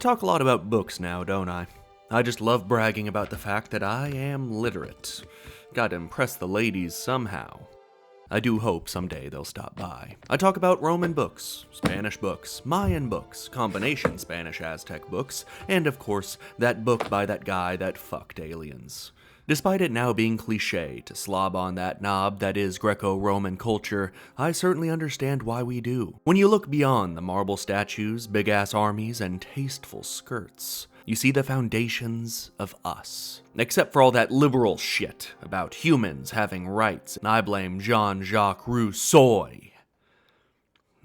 talk a lot about books now, don't I? I just love bragging about the fact that I am literate. Gotta impress the ladies somehow. I do hope someday they'll stop by. I talk about Roman books, Spanish books, Mayan books, combination Spanish-Aztec books, and of course, that book by that guy that fucked aliens. Despite it now being cliché to slob on that knob that is Greco-Roman culture, I certainly understand why we do. When you look beyond the marble statues, big-ass armies, and tasteful skirts, you see the foundations of us. Except for all that liberal shit about humans having rights, and I blame Jean-Jacques Rousseau.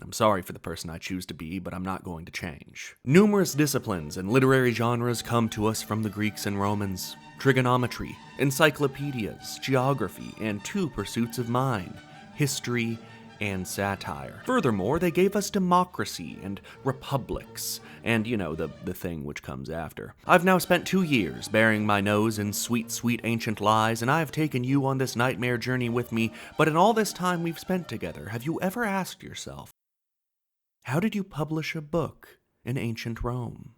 I'm sorry for the person I choose to be, but I'm not going to change. Numerous disciplines and literary genres come to us from the Greeks and Romans. Trigonometry, encyclopedias, geography, and two pursuits of mine, history and satire. Furthermore, they gave us democracy and republics, and the thing which comes after. I've now spent 2 years bearing my nose in sweet, sweet ancient lies, and I've taken you on this nightmare journey with me, but in all this time we've spent together, have you ever asked yourself, how did you publish a book in ancient Rome?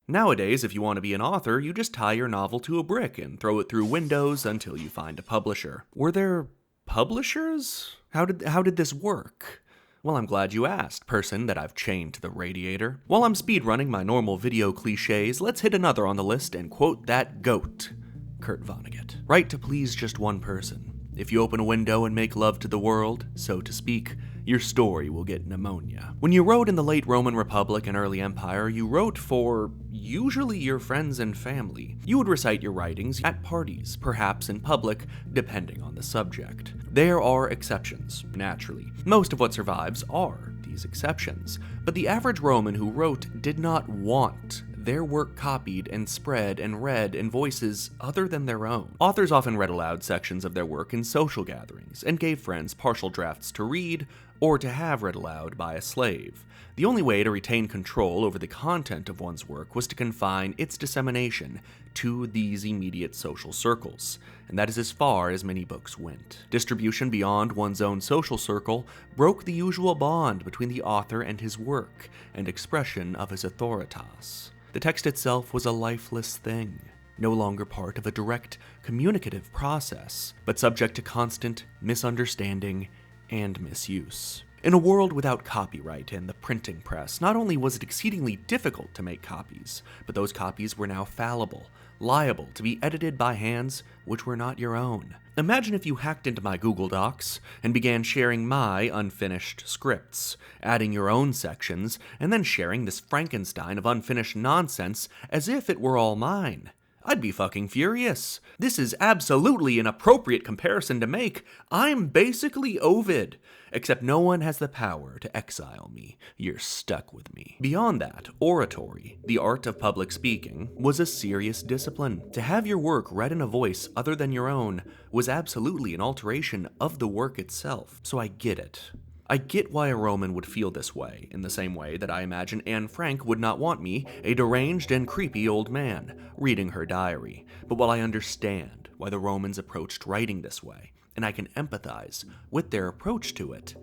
Nowadays, if you want to be an author, you just tie your novel to a brick and throw it through windows until you find a publisher. Were there publishers? How did this work? Well, I'm glad you asked, person that I've chained to the radiator. While I'm speedrunning my normal video cliches, let's hit another on the list and quote that goat, Kurt Vonnegut. Write to please just one person. If you open a window and make love to the world, so to speak, your story will get pneumonia. When you wrote in the late Roman Republic and early Empire, you wrote for usually your friends and family. You would recite your writings at parties, perhaps in public, depending on the subject. There are exceptions, naturally. Most of what survives are these exceptions, but the average Roman who wrote did not want their work copied and spread and read in voices other than their own. Authors often read aloud sections of their work in social gatherings and gave friends partial drafts to read or to have read aloud by a slave. The only way to retain control over the content of one's work was to confine its dissemination to these immediate social circles, and that is as far as many books went. Distribution beyond one's own social circle broke the usual bond between the author and his work and expression of his authoritas. The text itself was a lifeless thing, no longer part of a direct communicative process, but subject to constant misunderstanding and misuse. In a world without copyright and the printing press, not only was it exceedingly difficult to make copies, but those copies were now fallible, liable to be edited by hands which were not your own. Imagine if you hacked into my Google Docs and began sharing my unfinished scripts, adding your own sections, and then sharing this Frankenstein of unfinished nonsense as if it were all mine. I'd be fucking furious. This is absolutely an appropriate comparison to make. I'm basically Ovid, except no one has the power to exile me. You're stuck with me. Beyond that, oratory, the art of public speaking, was a serious discipline. To have your work read in a voice other than your own was absolutely an alteration of the work itself. So I get it. I get why a Roman would feel this way, in the same way that I imagine Anne Frank would not want me, a deranged and creepy old man, reading her diary. But while I understand why the Romans approached writing this way, and I can empathize with their approach to it,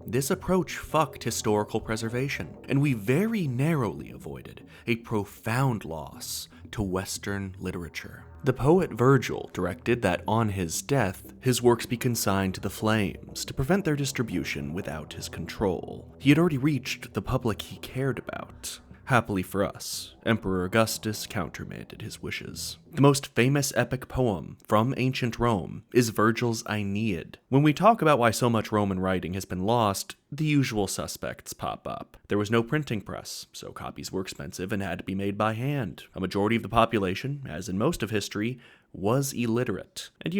this approach fucked historical preservation, and we very narrowly avoided a profound loss to Western literature. The poet Virgil directed that on his death, his works be consigned to the flames to prevent their distribution without his control. He had already reached the public he cared about. Happily for us, Emperor Augustus countermanded his wishes. The most famous epic poem from ancient Rome is Virgil's Aeneid. When we talk about why so much Roman writing has been lost, the usual suspects pop up. There was no printing press, so copies were expensive and had to be made by hand. A majority of the population, as in most of history, was illiterate. And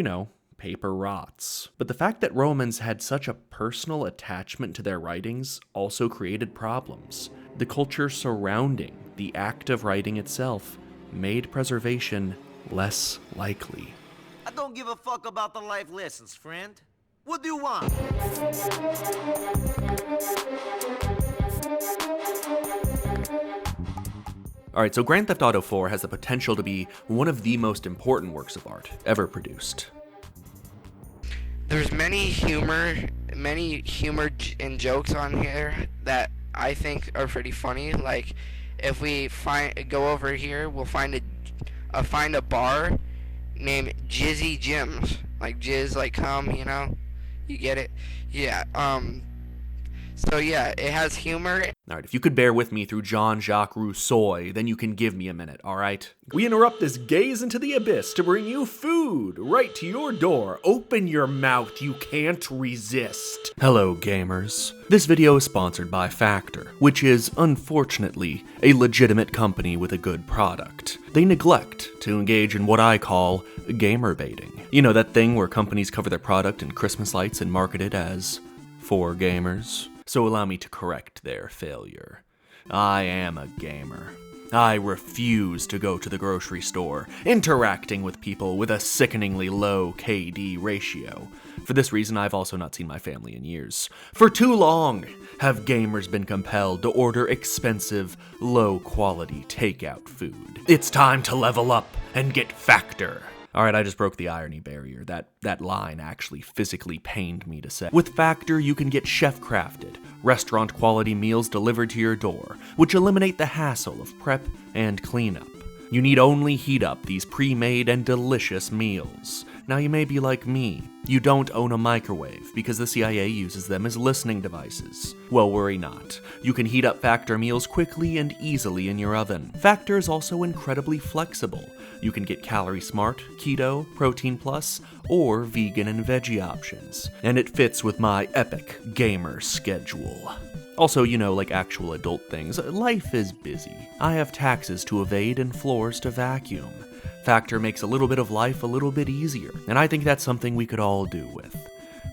paper rots. But the fact that Romans had such a personal attachment to their writings also created problems. The culture surrounding the act of writing itself made preservation less likely. I don't give a fuck about the life lessons, friend. What do you want? Alright, so Grand Theft Auto 4 has the potential to be one of the most important works of art ever produced. There's many humor and jokes on here that I think are pretty funny. Like, if we go over here, we'll find a bar named Jizzy Jim's, like jizz, like cum, you know, you get it? Yeah. So yeah, it has humor. Alright, if you could bear with me through Jean-Jacques Rousseau, then you can give me a minute, alright? We interrupt this gaze into the abyss to bring you food right to your door. Open your mouth, you can't resist. Hello, gamers. This video is sponsored by Factor, which is, unfortunately, a legitimate company with a good product. They neglect to engage in what I call gamer baiting. You know, that thing where companies cover their product in Christmas lights and market it as for gamers? So allow me to correct their failure. I am a gamer. I refuse to go to the grocery store, interacting with people with a sickeningly low KD ratio. For this reason, I've also not seen my family in years. For too long have gamers been compelled to order expensive, low-quality takeout food. It's time to level up and get Factor. Alright, I just broke the irony barrier. That line actually physically pained me to say. With Factor, you can get chef-crafted, restaurant-quality meals delivered to your door, which eliminate the hassle of prep and cleanup. You need only heat up these pre-made and delicious meals. Now you may be like me. You don't own a microwave because the CIA uses them as listening devices. Well, worry not. You can heat up Factor meals quickly and easily in your oven. Factor is also incredibly flexible. You can get Calorie Smart, Keto, Protein Plus, or vegan and veggie options. And it fits with my epic gamer schedule. Also, you know, like actual adult things, life is busy. I have taxes to evade and floors to vacuum. Factor makes a little bit of life a little bit easier, and I think that's something we could all do with.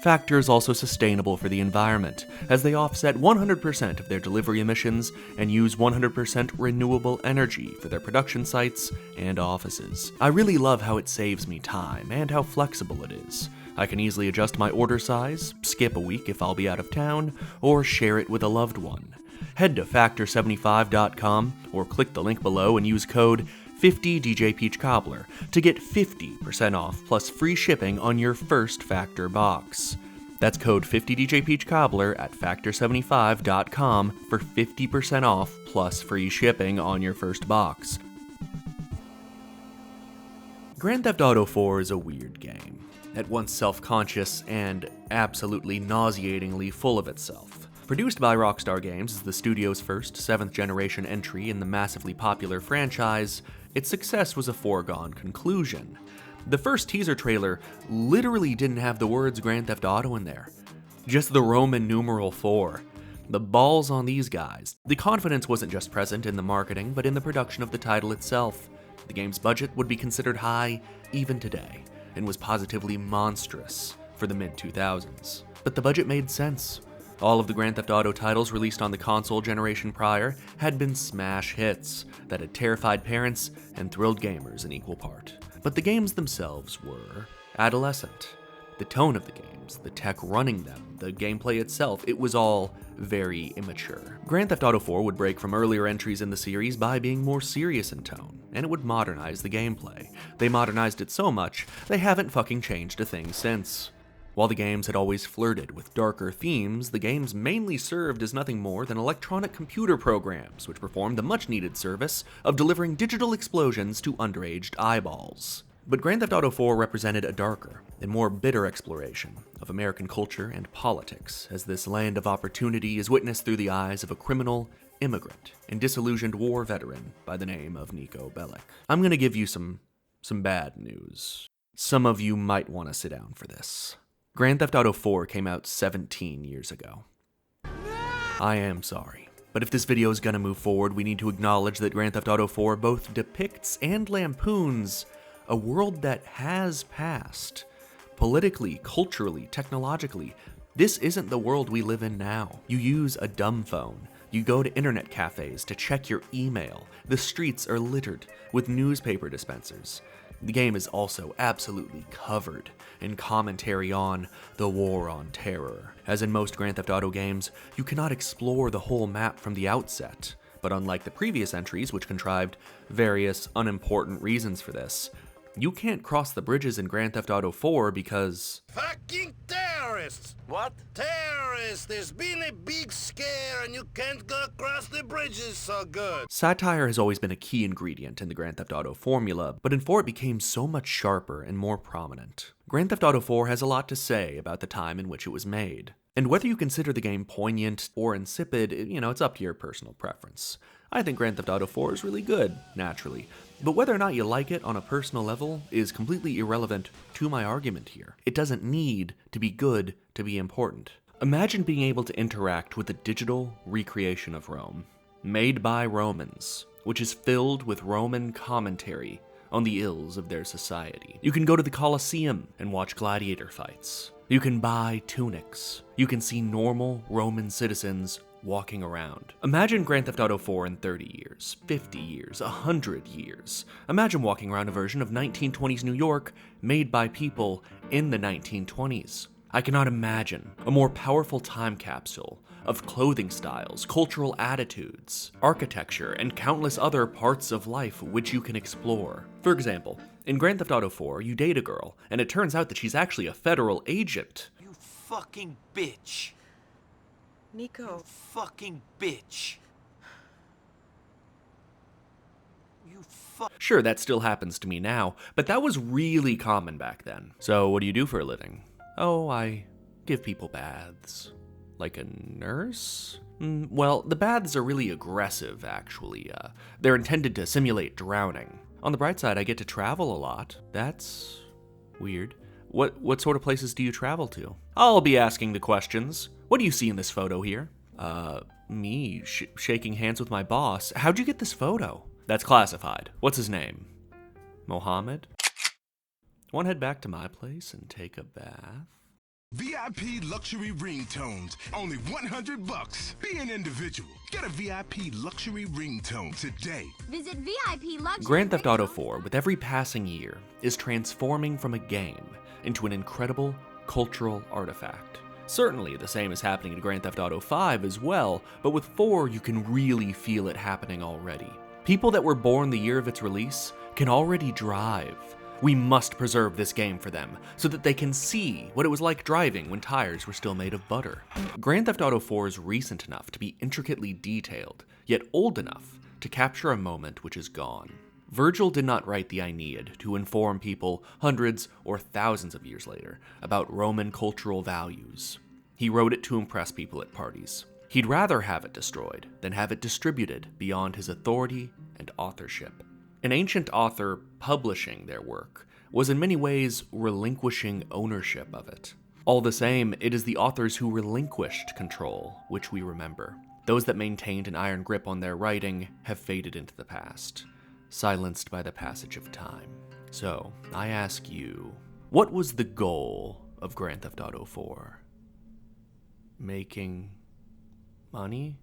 Factor is also sustainable for the environment, as they offset 100% of their delivery emissions and use 100% renewable energy for their production sites and offices. I really love how it saves me time and how flexible it is. I can easily adjust my order size, skip a week if I'll be out of town, or share it with a loved one. Head to factor75.com or click the link below and use code 50DJ Peach Cobbler to get 50% off plus free shipping on your first Factor box. That's code 50DJ Peach Cobbler at factor75.com for 50% off plus free shipping on your first box. Grand Theft Auto 4 is a weird game, at once self-conscious and absolutely nauseatingly full of itself. Produced by Rockstar Games as the studio's first 7th-generation entry in the massively popular franchise, its success was a foregone conclusion. The first teaser trailer literally didn't have the words Grand Theft Auto in there, just the Roman numeral 4. The balls on these guys. The confidence wasn't just present in the marketing, but in the production of the title itself. The game's budget would be considered high even today, and was positively monstrous for the mid-2000s. But the budget made sense. All of the Grand Theft Auto titles released on the console generation prior had been smash hits that had terrified parents and thrilled gamers in equal part. But the games themselves were adolescent. The tone of the games, the tech running them, the gameplay itself, it was all very immature. Grand Theft Auto 4 would break from earlier entries in the series by being more serious in tone, and it would modernize the gameplay. They modernized it so much, they haven't fucking changed a thing since. While the games had always flirted with darker themes, the games mainly served as nothing more than electronic computer programs, which performed the much-needed service of delivering digital explosions to underaged eyeballs. But Grand Theft Auto 4 represented a darker and more bitter exploration of American culture and politics, as this land of opportunity is witnessed through the eyes of a criminal, immigrant, and disillusioned war veteran by the name of Niko Bellic. I'm gonna give you some bad news. Some of you might want to sit down for this. Grand Theft Auto 4 came out 17 years ago. I am sorry, but if this video is gonna move forward, we need to acknowledge that Grand Theft Auto 4 both depicts and lampoons a world that has passed. Politically, culturally, technologically, this isn't the world we live in now. You use a dumb phone. You go to internet cafes to check your email. The streets are littered with newspaper dispensers. The game is also absolutely covered in commentary on the war on terror. As in most Grand Theft Auto games, you cannot explore the whole map from the outset. But unlike the previous entries, which contrived various unimportant reasons for this, you can't cross the bridges in Grand Theft Auto 4 because fucking terrorists! terrorists. What? Terrorists! There's been a big scare and you can't go across the bridges so good. Satire has always been a key ingredient in the Grand Theft Auto formula, but in 4 it became so much sharper and more prominent. Grand Theft Auto 4 has a lot to say about the time in which it was made. And whether you consider the game poignant or insipid, it's up to your personal preference. I think Grand Theft Auto 4 is really good, naturally, but whether or not you like it on a personal level is completely irrelevant to my argument here. It doesn't need to be good to be important. Imagine being able to interact with a digital recreation of Rome, made by Romans, which is filled with Roman commentary on the ills of their society. You can go to the Colosseum and watch gladiator fights. You can buy tunics. You can see normal Roman citizens walking around. Imagine Grand Theft Auto 4 in 30 years, 50 years, 100 years. Imagine walking around a version of 1920s New York made by people in the 1920s. I cannot imagine a more powerful time capsule of clothing styles, cultural attitudes, architecture, and countless other parts of life which you can explore. For example, in Grand Theft Auto 4, you date a girl, and it turns out that she's actually a federal agent. You fucking bitch. Nico. Fucking bitch. Sure, that still happens to me now, but that was really common back then. So what do you do for a living? Oh, I give people baths. Like a nurse? Well, the baths are really aggressive, actually. They're intended to simulate drowning. On the bright side, I get to travel a lot. That's weird. What sort of places do you travel to? I'll be asking the questions. What do you see in this photo here? Me shaking hands with my boss. How'd you get this photo? That's classified. What's his name? Mohammed? Want to head back to my place and take a bath? VIP luxury ringtones, only $100. Be an individual. Get a VIP luxury ringtone today. Visit VIP luxury. Grand Theft Auto 4, with every passing year, is transforming from a game into an incredible cultural artifact. Certainly, the same is happening in Grand Theft Auto 5 as well, but with 4, you can really feel it happening already. People that were born the year of its release can already drive. We must preserve this game for them, so that they can see what it was like driving when tires were still made of butter. Grand Theft Auto 4 is recent enough to be intricately detailed, yet old enough to capture a moment which is gone. Virgil did not write the Aeneid to inform people hundreds or thousands of years later about Roman cultural values. He wrote it to impress people at parties. He'd rather have it destroyed than have it distributed beyond his authority and authorship. An ancient author publishing their work was in many ways relinquishing ownership of it. All the same, it is the authors who relinquished control which we remember. Those that maintained an iron grip on their writing have faded into the past, silenced by the passage of time. So, I ask you, what was the goal of Grand Theft Auto 4? Making money?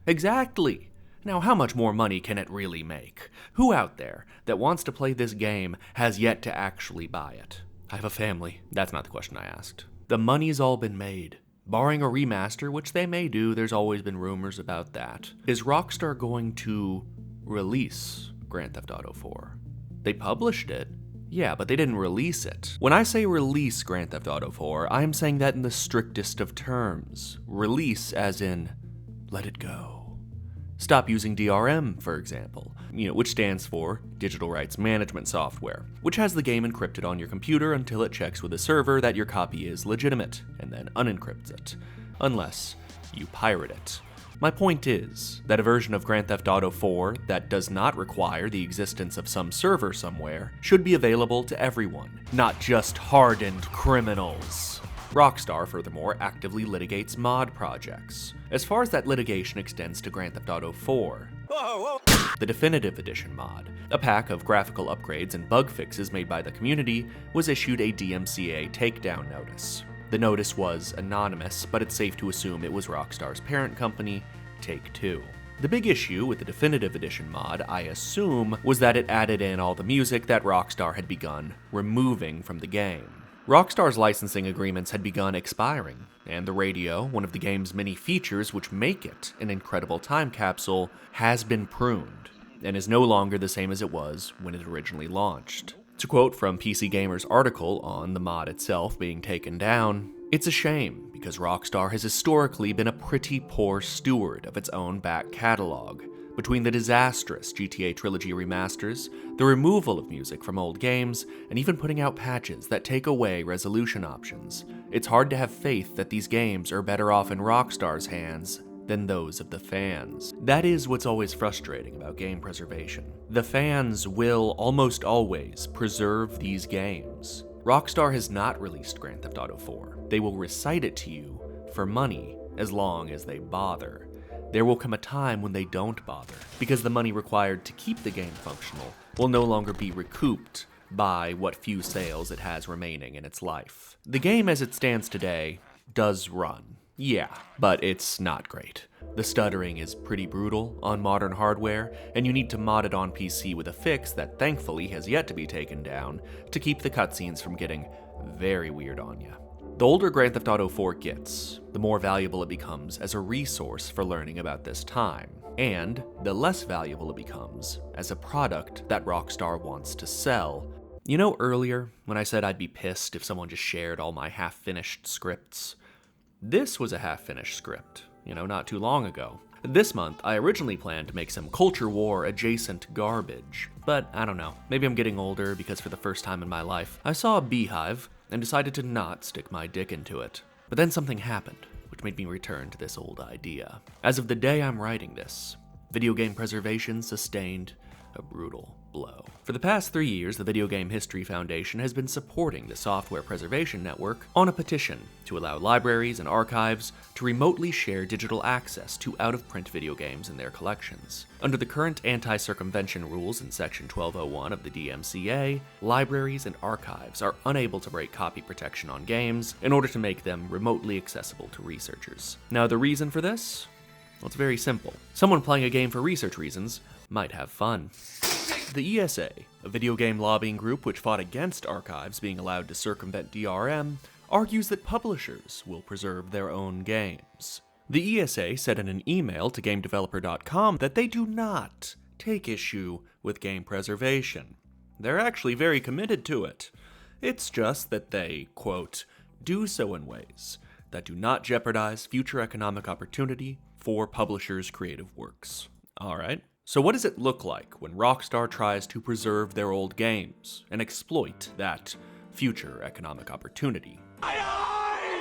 Exactly! Now, how much more money can it really make? Who out there that wants to play this game has yet to actually buy it? I have a family. That's not the question I asked. The money's all been made. Barring a remaster, which they may do, there's always been rumors about that. Is Rockstar going to release Grand Theft Auto 4? They published it. Yeah, but they didn't release it. When I say release Grand Theft Auto 4, I'm saying that in the strictest of terms. Release as in, let it go. Stop using DRM, for example, which stands for Digital Rights Management Software, which has the game encrypted on your computer until it checks with a server that your copy is legitimate, and then unencrypts it, unless you pirate it. My point is that a version of Grand Theft Auto 4 that does not require the existence of some server somewhere should be available to everyone, not just hardened criminals. Rockstar, furthermore, actively litigates mod projects. As far as that litigation extends to Grand Theft Auto 4, the Definitive Edition mod, a pack of graphical upgrades and bug fixes made by the community, was issued a DMCA takedown notice. The notice was anonymous, but it's safe to assume it was Rockstar's parent company, Take-Two. The big issue with the Definitive Edition mod, I assume, was that it added in all the music that Rockstar had begun removing from the game. Rockstar's licensing agreements had begun expiring, and the radio, one of the game's many features which make it an incredible time capsule, has been pruned, and is no longer the same as it was when it originally launched. To quote from PC Gamer's article on the mod itself being taken down, It's a shame, because Rockstar has historically been a pretty poor steward of its own back catalog. Between the disastrous GTA Trilogy remasters, the removal of music from old games, and even putting out patches that take away resolution options, it's hard to have faith that these games are better off in Rockstar's hands than those of the fans. That is what's always frustrating about game preservation. The fans will almost always preserve these games. Rockstar has not released Grand Theft Auto 4. They will recite it to you for money as long as they bother. There will come a time when they don't bother, because the money required to keep the game functional will no longer be recouped by what few sales it has remaining in its life. The game as it stands today does run. Yeah, but it's not great. The stuttering is pretty brutal on modern hardware, and you need to mod it on PC with a fix that thankfully has yet to be taken down to keep the cutscenes from getting very weird on you. The older Grand Theft Auto 4 gets, the more valuable it becomes as a resource for learning about this time, and the less valuable it becomes as a product that Rockstar wants to sell. You know, earlier when I said I'd be pissed if someone just shared all my half-finished scripts? This was a half-finished script, not too long ago. This month, I originally planned to make some culture war adjacent garbage, but I don't know, maybe I'm getting older because for the first time in my life, I saw a beehive and decided to not stick my dick into it. But then something happened, which made me return to this old idea. As of the day I'm writing this, video game preservation sustained a brutal blow. For the past 3 years, the Video Game History Foundation has been supporting the Software Preservation Network on a petition to allow libraries and archives to remotely share digital access to out-of-print video games in their collections. Under the current anti-circumvention rules in Section 1201 of the DMCA, libraries and archives are unable to break copy protection on games in order to make them remotely accessible to researchers. Now, the reason for this? Well, it's very simple. Someone playing a game for research reasons might have fun. The ESA, a video game lobbying group which fought against archives being allowed to circumvent DRM, argues that publishers will preserve their own games. The ESA said in an email to GameDeveloper.com that they do not take issue with game preservation. They're actually very committed to it. It's just that they, quote, do so in ways that do not jeopardize future economic opportunity for publishers' creative works. Alright. So what does it look like when Rockstar tries to preserve their old games and exploit that future economic opportunity?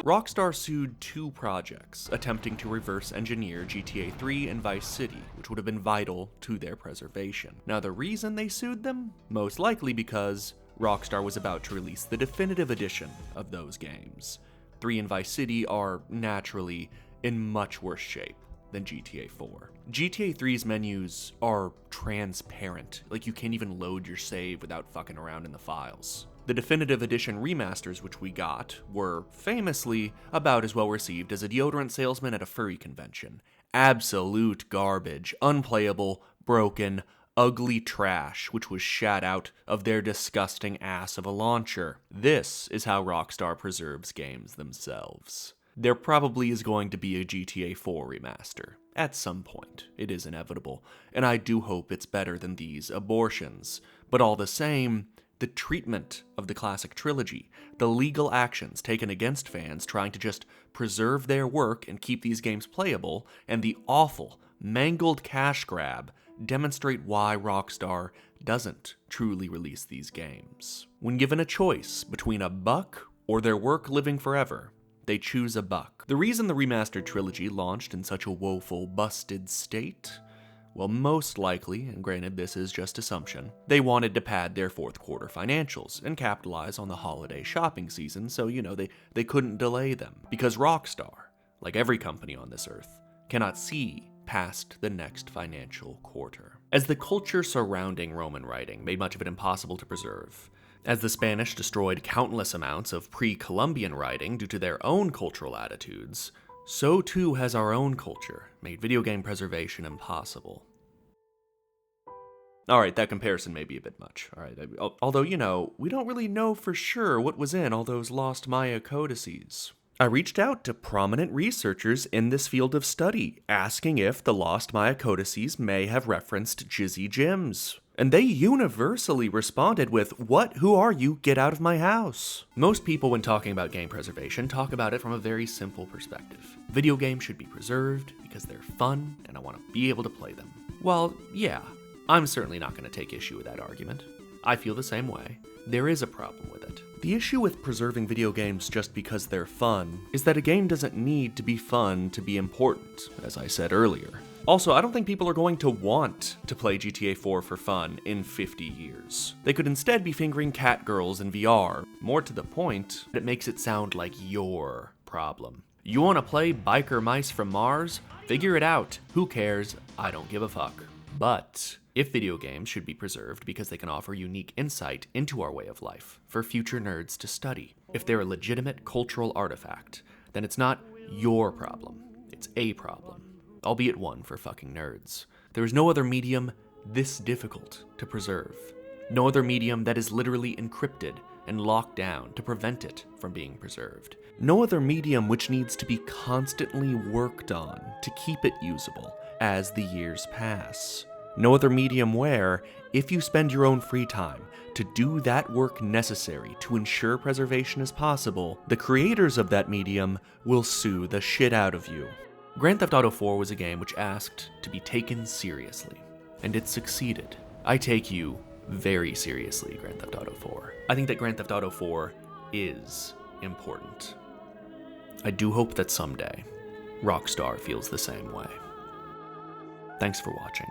Rockstar sued 2 projects attempting to reverse engineer GTA 3 and Vice City, which would have been vital to their preservation. Now, the reason they sued them? Most likely because Rockstar was about to release the definitive edition of those games. 3 and Vice City are naturally in much worse shape than GTA 4. GTA 3's menus are transparent, like you can't even load your save without fucking around in the files. The definitive edition remasters which we got were famously about as well received as a deodorant salesman at a furry convention. Absolute garbage, unplayable, broken, ugly trash which was shat out of their disgusting ass of a launcher. This is how Rockstar preserves games themselves. There probably is going to be a GTA 4 remaster. At some point. It is inevitable. And I do hope it's better than these abortions. But all the same, the treatment of the classic trilogy, the legal actions taken against fans trying to just preserve their work and keep these games playable, and the awful, mangled cash grab demonstrate why Rockstar doesn't truly release these games. When given a choice between a buck or their work living forever, they choose a buck. The reason the remastered trilogy launched in such a woeful, busted state? Well, most likely, and granted this is just assumption, they wanted to pad their fourth quarter financials and capitalize on the holiday shopping season, so they couldn't delay them. Because Rockstar, like every company on this earth, cannot see past the next financial quarter. As the culture surrounding Roman writing made much of it impossible to preserve, as the Spanish destroyed countless amounts of pre-Columbian writing due to their own cultural attitudes, so too has our own culture made video game preservation impossible. Alright, that comparison may be a bit much. Alright, although, we don't really know for sure what was in all those lost Maya codices. I reached out to prominent researchers in this field of study, asking if the lost Maya codices may have referenced Jizzy Gems. And they universally responded with, "What? Who are you? Get out of my house." Most people, when talking about game preservation, talk about it from a very simple perspective. Video games should be preserved because they're fun and I want to be able to play them. Well, yeah, I'm certainly not going to take issue with that argument. I feel the same way. There is a problem with it. The issue with preserving video games just because they're fun is that a game doesn't need to be fun to be important, as I said earlier. Also, I don't think people are going to want to play GTA 4 for fun in 50 years. They could instead be fingering cat girls in VR. More to the point, it makes it sound like your problem. You want to play Biker Mice from Mars? Figure it out. Who cares? I don't give a fuck. But if video games should be preserved because they can offer unique insight into our way of life for future nerds to study, if they're a legitimate cultural artifact, then it's not your problem. It's a problem. Albeit one for fucking nerds. There is no other medium this difficult to preserve. No other medium that is literally encrypted and locked down to prevent it from being preserved. No other medium which needs to be constantly worked on to keep it usable as the years pass. No other medium where, if you spend your own free time to do that work necessary to ensure preservation is possible, the creators of that medium will sue the shit out of you. Grand Theft Auto 4 was a game which asked to be taken seriously, and it succeeded. I take you very seriously, Grand Theft Auto 4. I think that Grand Theft Auto 4 is important. I do hope that someday Rockstar feels the same way. Thanks for watching.